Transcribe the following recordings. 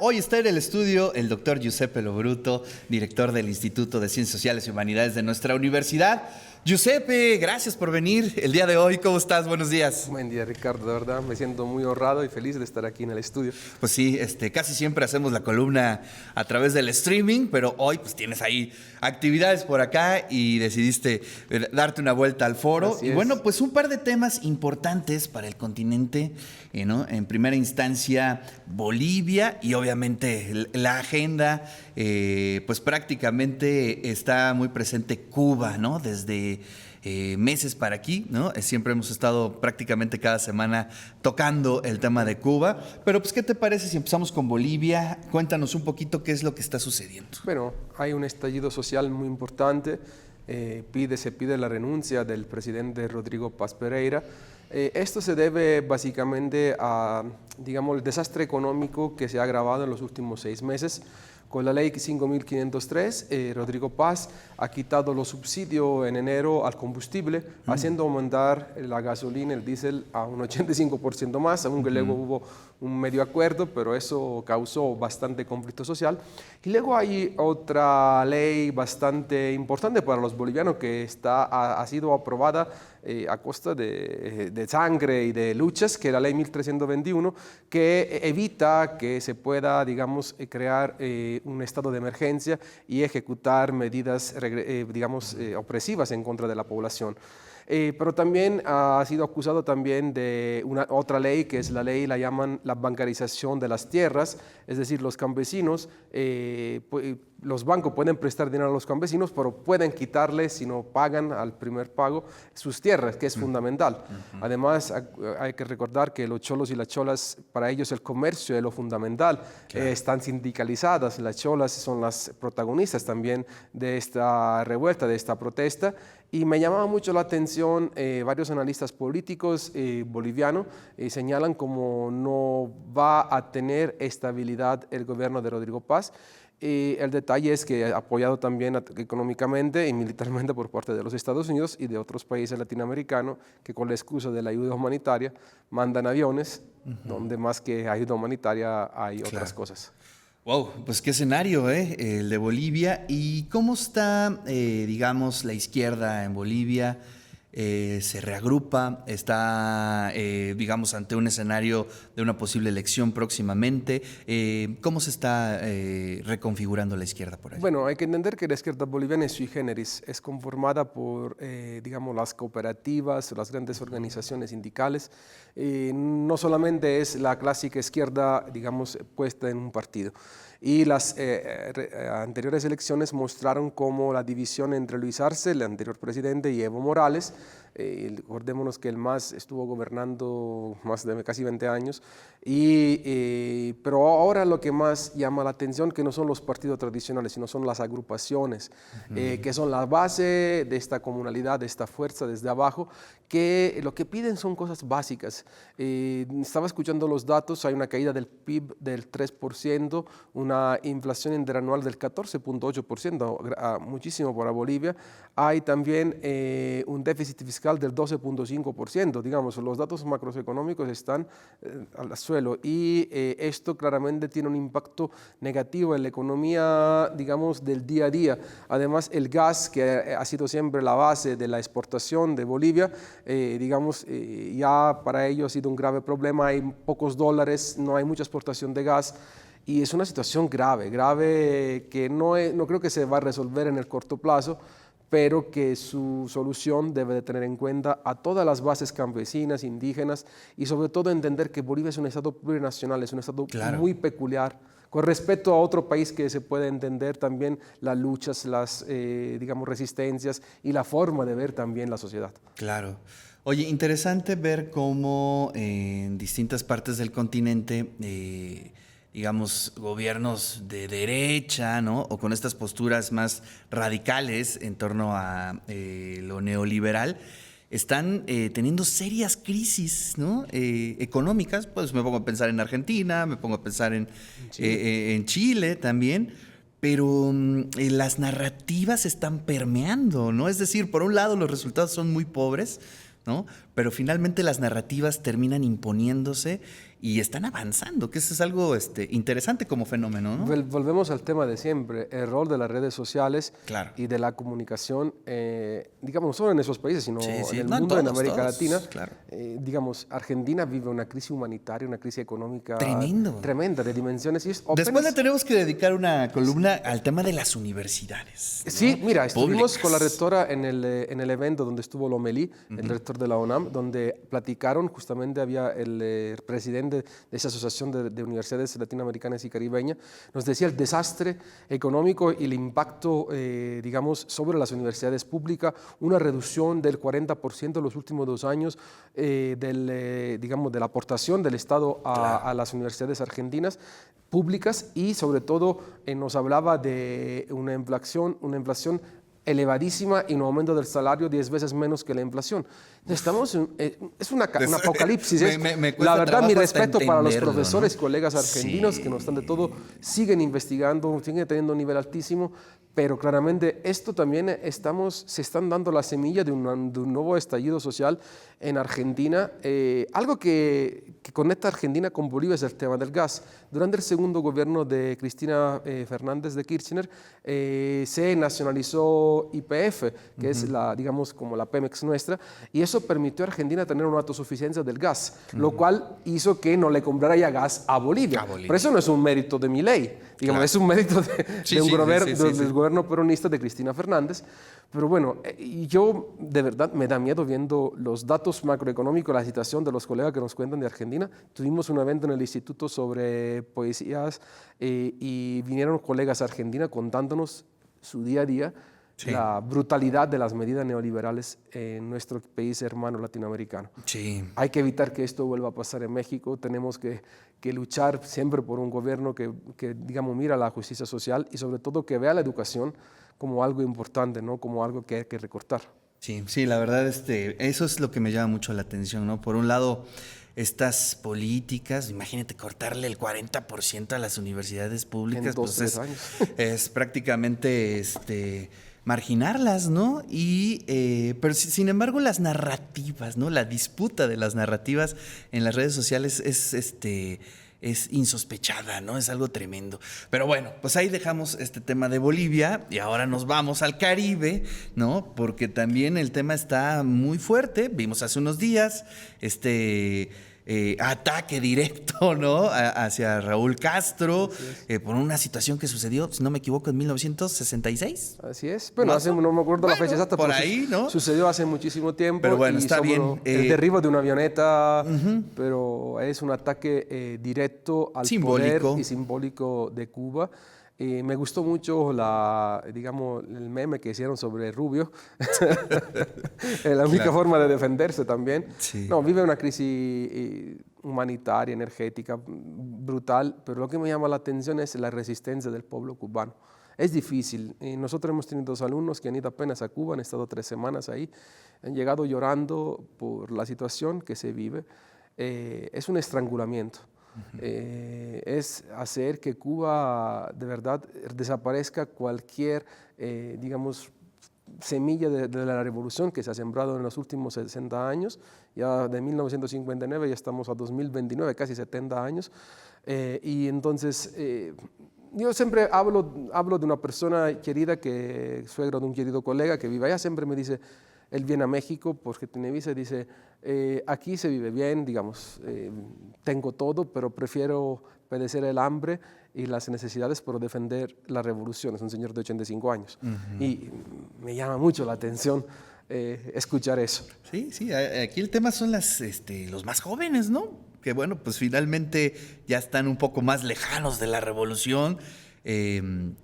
Hoy está en el estudio el doctor Giuseppe Lobruto, director del Instituto de Ciencias Sociales y Humanidades de nuestra universidad. Giuseppe, gracias por venir el día de hoy. ¿Cómo estás? Buenos días. Buen día, Ricardo. De verdad, me siento muy honrado y feliz de estar aquí en el estudio. Pues sí, casi siempre hacemos la columna a través del streaming, pero hoy pues tienes ahí actividades por acá y decidiste darte una vuelta al foro. Así y es. bueno, pues un par de temas importantes para el continente, ¿no? En primera instancia, Bolivia y obviamente la agenda, pues prácticamente está muy presente Cuba, ¿no? Desde meses para aquí, ¿no? Siempre hemos estado prácticamente cada semana tocando el tema de Cuba. Pero pues, ¿qué te parece si empezamos con Bolivia? Cuéntanos un poquito qué es lo que está sucediendo. Bueno, hay un estallido social muy importante. Se pide la renuncia del presidente Rodrigo Paz Pereira. Esto se debe básicamente a, digamos, el desastre económico que se ha agravado en los últimos 6 meses. Con la ley 5.503, Rodrigo Paz ha quitado los subsidios en enero al combustible, haciendo aumentar la gasolina, el diésel a un 85% más, aunque luego hubo un medio acuerdo, pero eso causó bastante conflicto social. Y luego hay otra ley bastante importante para los bolivianos que ha sido aprobada a costa de sangre y de luchas, que es la ley 1321, que evita que se pueda, digamos, crear un estado de emergencia y ejecutar medidas, opresivas en contra de la población. Pero también ha sido acusado también de otra ley, que es la ley, la llaman la bancarización de las tierras, es decir, los campesinos, los bancos pueden prestar dinero a los campesinos, pero pueden quitarles, si no pagan al primer pago, sus tierras, que es fundamental. Además, hay que recordar que los cholos y las cholas, para ellos el comercio es lo fundamental. Claro. Están sindicalizadas, las cholas son las protagonistas también de esta revuelta, de esta protesta. Y me llamaba mucho la atención, varios analistas políticos bolivianos señalan como no va a tener estabilidad el gobierno de Rodrigo Paz. El detalle es que apoyado también económicamente y militarmente por parte de los Estados Unidos y de otros países latinoamericanos que con la excusa de la ayuda humanitaria mandan aviones, donde más que ayuda humanitaria hay otras cosas. Wow, pues qué escenario, el de Bolivia. ¿Y cómo está, digamos, la izquierda en Bolivia? ¿Se reagrupa? ¿Está, digamos, ante un escenario de una posible elección próximamente? ¿Cómo se está reconfigurando la izquierda por ahí? Bueno, hay que entender que la izquierda boliviana es sui generis, es conformada por, digamos, las cooperativas, las grandes organizaciones sindicales. No solamente es la clásica izquierda, digamos, puesta en un partido. Y las anteriores elecciones mostraron cómo la división entre Luis Arce, el anterior presidente, y Evo Morales, recordémonos que el MAS estuvo gobernando más de casi 20 años, pero ahora lo que más llama la atención que no son los partidos tradicionales, sino son las agrupaciones, que son la base de esta comunalidad, de esta fuerza desde abajo, que lo que piden son cosas básicas. Estaba escuchando los datos, hay una caída del PIB del 3%, una inflación interanual del 14.8%, muchísimo para Bolivia. Hay también un déficit fiscal del 12.5%. Digamos, los datos macroeconómicos están al suelo y esto claramente tiene un impacto negativo en la economía, digamos, del día a día. Además, el gas, que ha sido siempre la base de la exportación de Bolivia, digamos, ya para ello ha sido un grave problema. Hay pocos dólares, no hay mucha exportación de gas. Y es una situación grave que no creo que se va a resolver en el corto plazo, pero que su solución debe de tener en cuenta a todas las bases campesinas, indígenas, y sobre todo entender que Bolivia es un estado plurinacional, es un estado muy peculiar, con respecto a otro país que se puede entender también las luchas, las digamos, resistencias y la forma de ver también la sociedad. Claro. Oye, interesante ver cómo en distintas partes del continente digamos, gobiernos de derecha, ¿no? O con estas posturas más radicales en torno a lo neoliberal, están teniendo serias crisis, ¿no? Económicas. Pues me pongo a pensar en Argentina, me pongo a pensar en Chile también. Pero las narrativas están permeando, ¿no? Es decir, por un lado los resultados son muy pobres, ¿no? Pero finalmente las narrativas terminan imponiéndose y están avanzando, que eso es algo interesante como fenómeno, ¿no? Volvemos al tema de siempre, el rol de las redes sociales Claro. y de la comunicación, digamos, no solo en esos países, sino Sí, sí. en el No, en mundo, en todos, América todos, Latina. claro. Digamos, Argentina vive una crisis humanitaria, una crisis económica Tremendo. tremenda, de dimensiones. Y Después le tenemos que dedicar una columna al tema de las universidades, ¿no? Sí, mira, estuvimos Públicas. con la rectora en el evento donde estuvo Lomelí, el rector de la UNAM, donde platicaron, justamente había el presidente de esa asociación de universidades latinoamericanas y caribeñas, nos decía el desastre económico y el impacto, digamos, sobre las universidades públicas, una reducción del 40% en los últimos 2 años digamos, de la aportación del Estado a las universidades argentinas públicas, y sobre todo nos hablaba de una inflación elevadísima y un aumento del salario 10 veces menos que la inflación. Estamos es un apocalipsis. Me cuesta la verdad, mi trabajo hasta respeto para los entenderlo, profesores, ¿no? colegas argentinos, Sí. que no están de todo, siguen investigando, siguen teniendo un nivel altísimo, pero claramente esto también se están dando la semilla de un nuevo estallido social en Argentina. Algo que conecta a Argentina con Bolivia es el tema del gas. Durante el segundo gobierno de Cristina Fernández de Kirchner, se nacionalizó YPF, que es digamos, como la Pemex nuestra, y eso permitió a Argentina tener una autosuficiencia del gas, lo cual hizo que no le comprara ya gas a Bolivia. Pero eso no es un mérito de Milei, digamos, Claro. es un mérito del Sí. gobierno peronista de Cristina Fernández. Pero bueno, yo de verdad me da miedo viendo los datos macroeconómicos, la situación de los colegas que nos cuentan de Argentina. Tuvimos un evento en el instituto sobre poesías y vinieron colegas argentinos contándonos su día a día, Sí. la brutalidad de las medidas neoliberales en nuestro país hermano latinoamericano. Sí. Hay que evitar que esto vuelva a pasar en México. Tenemos que luchar siempre por un gobierno que, digamos, mira la justicia social y sobre todo que vea la educación como algo importante, no como algo que hay que recortar. Sí, sí, la verdad, eso es lo que me llama mucho la atención, ¿no? Por un lado, estas políticas, imagínate cortarle el 40% a las universidades públicas, En 2, 3 años. es prácticamente marginarlas, ¿no? Pero sin embargo, las narrativas, ¿no? La disputa de las narrativas en las redes sociales es insospechada, ¿no? Es algo tremendo. Pero bueno, pues ahí dejamos este tema de Bolivia y ahora nos vamos al Caribe, ¿no? Porque también el tema está muy fuerte. Vimos hace unos días ataque directo, ¿no? Hacia Raúl Castro por una situación que sucedió, si no me equivoco, en 1966. Así es. Bueno, no me acuerdo la fecha exacta, por pero ahí, ¿no? Sucedió hace muchísimo tiempo. Pero bueno, y está bien. El derribo de una avioneta, pero es un ataque directo al Simbólico. poder y simbólico de Cuba. Me gustó mucho digamos, el meme que hicieron sobre Rubio. La única forma de defenderse también. Sí. No, vive una crisis humanitaria, energética, brutal, pero lo que me llama la atención es la resistencia del pueblo cubano. Es difícil. Nosotros hemos tenido 2 alumnos que han ido apenas a Cuba, han estado 3 semanas ahí, han llegado llorando por la situación que se vive. Es un estrangulamiento. Es hacer que Cuba de verdad desaparezca cualquier, digamos, semilla de la revolución que se ha sembrado en los últimos 60 años, ya de 1959 ya estamos a 2029, casi 70 años, y entonces yo siempre hablo de una persona querida, suegro de un querido colega que vive allá, siempre me dice, él viene a México porque tiene visa y dice, aquí se vive bien, digamos, tengo todo, pero prefiero padecer el hambre y las necesidades por defender la revolución. Es un señor de 85 años. Y me llama mucho la atención escuchar eso. Sí, sí, aquí el tema son los más jóvenes, ¿no? Que bueno, pues finalmente ya están un poco más lejanos de la revolución.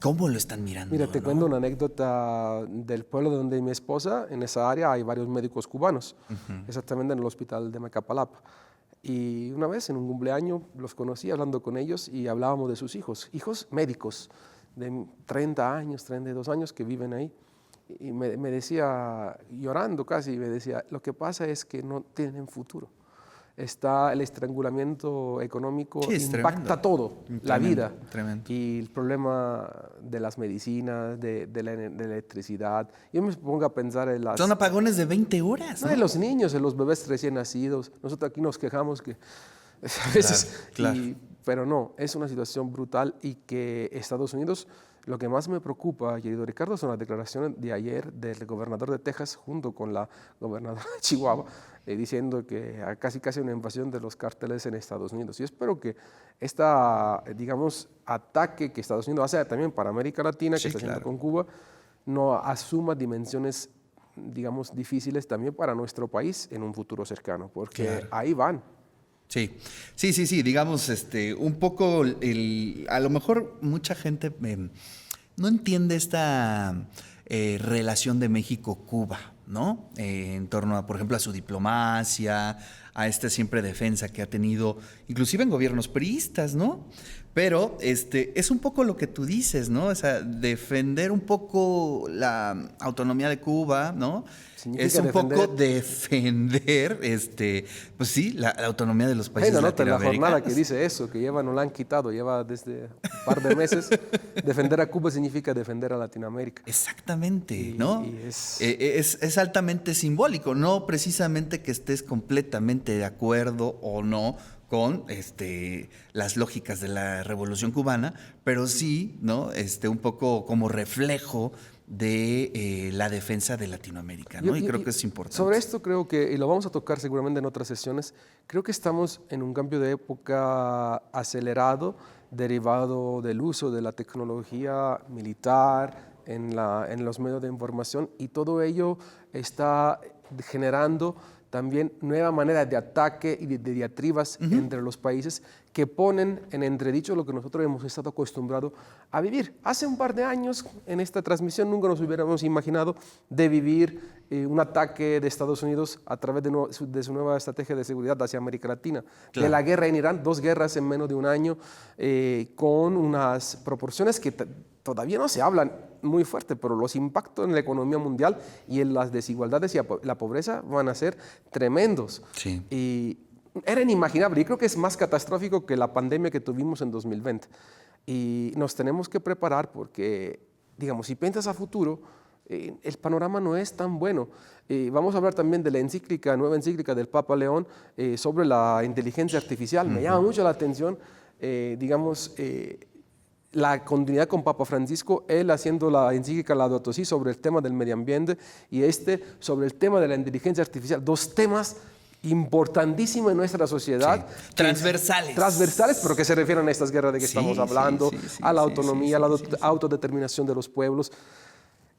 ¿Cómo lo están mirando? Mira, te cuento una anécdota del pueblo de donde mi esposa. En esa área hay varios médicos cubanos, exactamente en el hospital de Macapalapa. Y una vez en un cumpleaños los conocí hablando con ellos y hablábamos de sus hijos médicos de 30 años, 32 años que viven ahí. Y me decía, llorando casi, me decía, lo que pasa es que no tienen futuro. Está el estrangulamiento económico, sí, impacta tremendo. todo, la vida. Tremendo. Y el problema de las medicinas, de la electricidad. Yo me pongo a pensar en las... Son apagones de 20 horas. No, ¿no? en los niños, en los bebés recién nacidos. Nosotros aquí nos quejamos que a veces. Claro. Pero no, es una situación brutal y que Estados Unidos, lo que más me preocupa, querido Ricardo, son las declaraciones de ayer del gobernador de Texas junto con la gobernadora de Chihuahua, diciendo que hay casi una invasión de los cárteles en Estados Unidos. Y espero que digamos, ataque que Estados Unidos hace también para América Latina, que está haciendo con Cuba, no asuma dimensiones, digamos, difíciles también para nuestro país en un futuro cercano, porque ahí van. Sí, digamos, un poco, a lo mejor mucha gente no entiende esta relación de México-Cuba, ¿no? En torno a, por ejemplo, a su diplomacia, a esta siempre defensa que ha tenido, inclusive en gobiernos priistas, ¿no? Pero es un poco lo que tú dices, ¿no? O sea, defender un poco la autonomía de Cuba, ¿no? Es un poco defender, pues sí, la autonomía de los países latinoamericanos. La jornada que dice eso, que no la han quitado, lleva desde un par de meses. Defender a Cuba significa defender a Latinoamérica. Exactamente, ¿no? Es altamente simbólico, no precisamente que estés completamente de acuerdo o no con las lógicas de la Revolución Cubana, pero sí, ¿no? Un poco como reflejo de la defensa de Latinoamérica, ¿no? Y creo que es importante. Sobre esto creo que, y lo vamos a tocar seguramente en otras sesiones, creo que estamos en un cambio de época acelerado, derivado del uso de la tecnología militar en los medios de información, y todo ello está generando también nueva manera de ataque y de diatribas entre los países que ponen en entredicho lo que nosotros hemos estado acostumbrados a vivir. Hace un par de años, en esta transmisión, nunca nos hubiéramos imaginado de vivir un ataque de Estados Unidos a través de su nueva estrategia de seguridad hacia América Latina. Claro. De la guerra en Irán, 2 guerras en menos de un año, con unas proporciones que todavía no se hablan muy fuerte, pero los impactos en la economía mundial y en las desigualdades y la pobreza van a ser tremendos. Sí. Y era inimaginable. Y creo que es más catastrófico que la pandemia que tuvimos en 2020. Y nos tenemos que preparar porque, digamos, si piensas a futuro, el panorama no es tan bueno. Vamos a hablar también de la nueva encíclica del Papa León sobre la inteligencia artificial. Me llama mucho la atención, digamos, la continuidad con Papa Francisco, él haciendo la encíclica Laudato Si sobre el tema del medio ambiente y sobre el tema de la inteligencia artificial. 2 temas importantísimos en nuestra sociedad. Sí. Transversales. Transversales, pero que se refieren a estas guerras de que estamos hablando, a la autonomía, a la autodeterminación de los pueblos.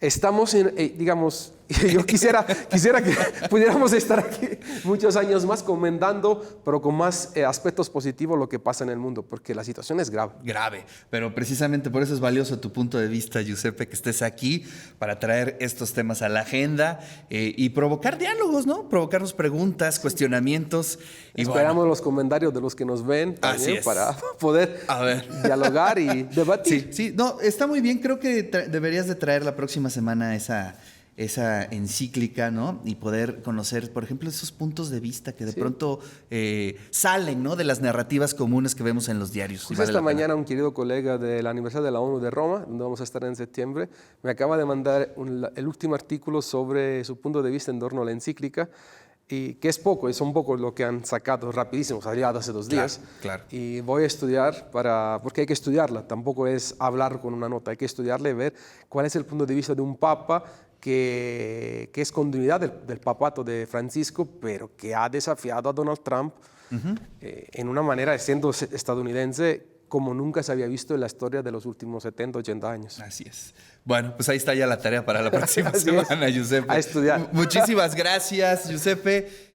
Estamos digamos, yo quisiera que pudiéramos estar aquí muchos años más comentando, pero con más aspectos positivos lo que pasa en el mundo, porque la situación es grave. Grave, pero precisamente por eso es valioso tu punto de vista, Giuseppe, que estés aquí para traer estos temas a la agenda y provocar diálogos, ¿no? Provocarnos preguntas, cuestionamientos. Y esperamos los comentarios de los que nos ven también para poder dialogar y debatir. Sí, no, está muy bien. Creo que deberías de traer la próxima semana esa encíclica, ¿no? Y poder conocer, por ejemplo, esos puntos de vista que de pronto salen, ¿no? De las narrativas comunes que vemos en los diarios. Justo esta mañana un querido colega de la Universidad de la ONU de Roma, donde vamos a estar en septiembre, me acaba de mandar el último artículo sobre su punto de vista en torno a la encíclica, y que es un poco lo que han sacado rapidísimo, salió hace 2 días. Claro. Y voy a estudiar porque hay que estudiarla, tampoco es hablar con una nota, hay que estudiarla y ver cuál es el punto de vista de un papa que es continuidad del papato de Francisco, pero que ha desafiado a Donald Trump en una manera, siendo estadounidense, como nunca se había visto en la historia de los últimos 70, 80 años. Así es. Bueno, pues ahí está ya la tarea para la próxima semana, Giuseppe. A estudiar. Muchísimas gracias, Giuseppe.